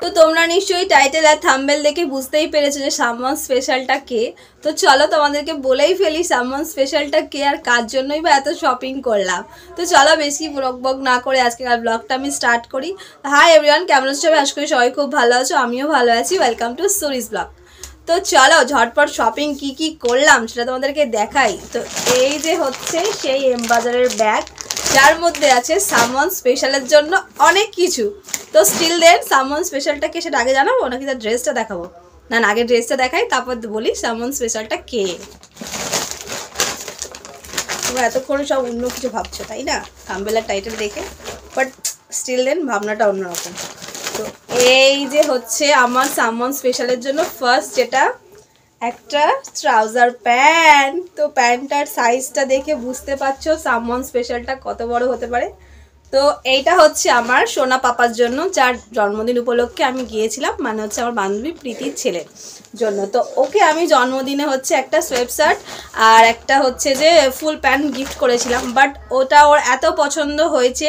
তো তোমরা নিশ্চয়ই টাইটেল আর থাম্বনেল দেখে বুঝতেই পেরেছো যে সামওয়ান স্পেশালটা কে। তো চলো তোমাদেরকে বলেই ফেলি সামওয়ান স্পেশালটা কে আর কার জন্যই বা এত শপিং করলাম। তো চলো বেশি বক না করে আজকের ব্লগটা আমি স্টার্ট করি। হাই এভরিওয়ান, কেমন আছো সবাই? আশা করি সবাই খুব ভালো আছো, আমিও ভালো আছি। Welcome to Suri's blog. তো চলো ঝটপট শপিং কি করলাম সেটা তোমাদেরকে দেখাই। তো এই যে হচ্ছে সেই এম বাজারের ব্যাগ, যার মধ্যে আছে সামওয়ান স্পেশালের জন্য অনেক কিছু। তো স্টিল দেন সামওয়ান স্পেশালটা কে সেটা আগে জানাবো নাকি তার ড্রেসটা দেখাবো? না আগে ড্রেসটা দেখাই, তারপর বলি সামওয়ান স্পেশালটা কে। তোমরা এতক্ষণে সব অন্য কিছু ভাবছো তাই না, থাম্বনেল টাইটেল দেখে, বাট স্টিল দেন ভাবনাটা অন্যরকম। তো এই যে হচ্ছে আমার সামওয়ান স্পেশালের জন্য ফার্স্ট যেটা একটা ট্রাউজার প্যান্ট। তো প্যান্টটার সাইজটা দেখে বুঝতে পারছো সামওয়ান স্পেশালটা কত বড় হতে পারে। তো এইটা হচ্ছে আমার সোনা পাপার জন্য, যার জন্মদিন উপলক্ষে আমি গিয়েছিলাম, মানে হচ্ছে আমার বান্ধবী প্রীতির ছেলের জন্য। তো ওকে আমি জন্মদিনে হচ্ছে একটা সোয়েট শার্ট আর একটা হচ্ছে যে ফুল প্যান্ট গিফট করেছিলাম, বাট ওটা ওর এত পছন্দ হয়েছে,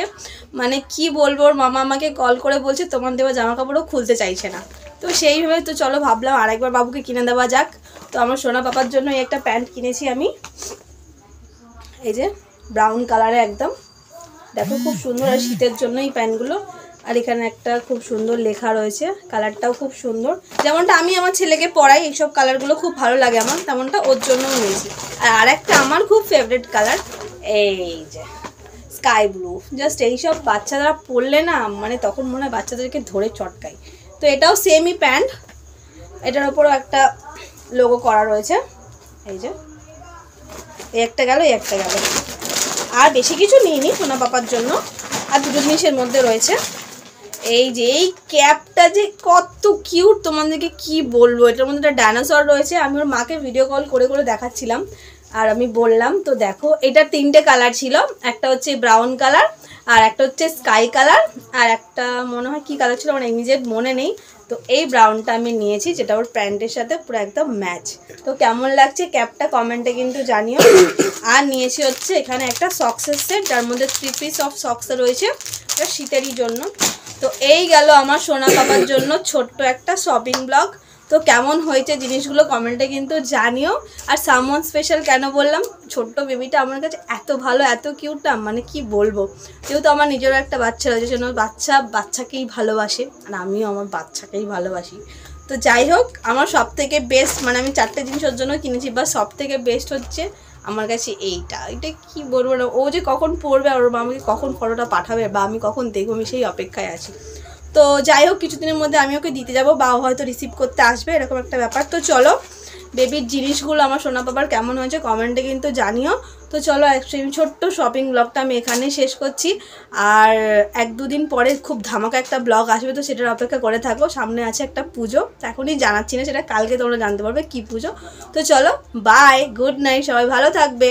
মানে কি বলবো, ওর মামা আমাকে কল করে বলছে তোমার দেওয়া জামা কাপড়ও খুলতে চাইছে না। তো সেইভাবে তো চলো ভাবলাম আরেকবার বাবুকে কিনে দেওয়া যাক। তো আমার সোনা পাপার জন্য এই একটা প্যান্ট কিনেছি আমি, এই যে ব্রাউন কালারে একদম, দেখো খুব সুন্দর। আর শীতের জন্য এই প্যান্টগুলো। আর এখানে একটা খুব সুন্দর লেখা রয়েছে, কালারটাও খুব সুন্দর। যেমনটা আমি আমার ছেলেকে পরাই, এইসব কালারগুলো খুব ভালো লাগে আমার, তেমনটা ওর জন্যও নিয়েছি। আর একটা আমার খুব ফেভারিট কালার, এই যে স্কাই ব্লু। জাস্ট এইসব বাচ্চারা পরলে না, মানে তখন মনে হয় বাচ্চাদেরকে ধরে চটকাই। তো এটাও সেমই প্যান্ট, এটার ওপরও একটা লোগো করা রয়েছে, এই যে এই একটা গেল, এই একটা গেল। আর বেশি কিছু নিইনি সোনা পাপার জন্য। আর দুটো জিনিসের মধ্যে রয়েছে এই যে এই ক্যাপটা, যে কত কিউট তোমাদেরকে কি বলবো। এটার মধ্যে একটা ডাইনোসর রয়েছে, আমি ওর মাকে ভিডিও কল করে করে দেখাচ্ছিলাম আর আমি বললাম। তো দেখো এটা তিনটে কালার ছিল, একটা হচ্ছে ব্রাউন কালার, আর একটা হচ্ছে স্কাই কালার, আর একটা মনে হয় কি কালার ছিল আমার ইমিডিয়েট মনে নেই। তো এই ব্রাউনটা আমি নিয়েছি, যেটা ওর প্যান্টের সাথে পুরো একদম ম্যাচ। তো কেমন লাগছে ক্যাপটা কমেন্টে কিন্তু জানিও। আর নিয়েছি হচ্ছে এখানে একটা সক্সের সেট, যার মধ্যে 3 পিস অফ সক্স রয়েছে, এটা শীতেরই জন্য। তো এই গেল আমার সোনা পাপার জন্য ছোট্ট একটা শপিং ব্লগ। তো কেমন হয়েছে জিনিসগুলো কমেন্টে কিন্তু জানিও। আর সামওয়ান স্পেশাল কেন বললাম, ছোট্ট বেবিটা আমার কাছে এত ভালো, এত কিউট না, মানে কি বলবো। যেহেতু আমার নিজেরও একটা বাচ্চা রয়েছে, জন্য বাচ্চাকেই ভালোবাসে, আর আমিও আমার বাচ্চাকেই ভালোবাসি। তো যাই হোক, আমার সব থেকে বেস্ট, মানে আমি 4টে জিনিস ওর জন্য কিনেছি, বা সব থেকে বেস্ট হচ্ছে আমার কাছে এইটা। এটা কি বলবো না, ও যে কখন পড়বে আর ওর আমাকে কখন ফটোটা পাঠাবে বা আমি কখন দেখবো, আমি সেই অপেক্ষায় আছি। তো যাই হোক, কিছুদিনের মধ্যে আমি ওকে দিতে যাবো বা হয়তো রিসিভ করতে আসবে, এরকম একটা ব্যাপার। তো চলো বেবির জিনিসগুলো আমার সোনা পাপার কেমন হয়েছে কমেন্টে কিন্তু জানিও। তো চলো ছোট্ট শপিং ব্লগটা আমি এখানেই শেষ করছি। আর 1-2 দিন পরে খুব ধামাকা একটা ব্লগ আসবে, তো সেটার অপেক্ষা করে থাকো। সামনে আছে একটা পুজো, এখনই জানাচ্ছি না, সেটা কালকে তোমরা জানতে পারবে কি পুজো। তো চলো বাই, গুড নাইট, সবাই ভালো থাকবে।